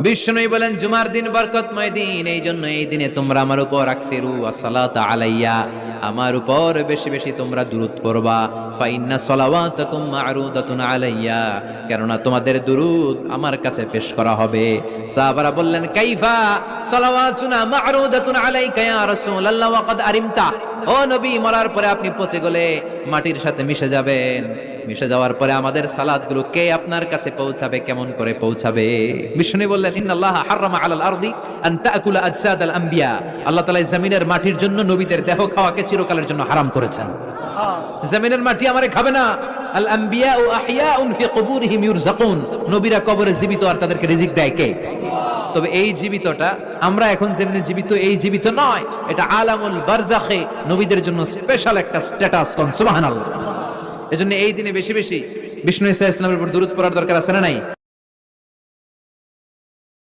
বিষ্ণুই বলেন জুমার দিন বরকতময় দিন, এই জন্য এই দিনে তোমরা আমার উপর আকসিরু আসসালাতা আলাইয়া, আমার উপর বেশি বেশি তোমরা দুরূদ পড়বা। ফাইন্না সালাওয়াতাকুম মা'রুদাতুন আলাইয়া, কেননা তোমাদের দুরূদ আমার কাছে পেশ করা হবে। সাহাবারা বললেন কাইফা সালাওয়াতুনা মা'রুদাতুন আলাইকা ইয়া রাসূলুল্লাহ ওয়া ক্বাদ আরিমতা, ও নবী মরার পরে আপনি পচে গলে মাটির সাথে মিশে যাবেন, মিশে যাওয়ার পরে আমাদের সালাতগুলো কে আপনার কাছে পৌঁছাবে, কেমন করে পৌঁছাবে? বিষ্ণু বললেন ইন্নাল্লাহা হারামা আলাল আরদি আন তাকুলা আজসাদাল আমবিয়া, আল্লাহ তাআলা জমিনের মাটির জন্য নবীদের দেহ খাওয়াকে চিরকালের জন্য হারাম করেছেন। জমিনের মাটি আমারে খাবে না। আল আমবিয়াউ আহইয়াউন ফি কুবুরিহিম ইউরযাকুন, নবীরা কবরে জীবিত আর তাদেরকে রিজিক দেয় কে? তবে এই জীবিতটা আমরা এখন যেমনি জীবিত, এই জীবিত নয়, এটা আলামুল বারজাখে নবীদের জন্য স্পেশাল একটা স্ট্যাটাস। সুবহানাল্লাহ। এজন্য এই দিনে বেশি বেশি বিষ্ণু ইসা ইসলামের উপর দুরূদ পড়ার দরকার আছে না নাই?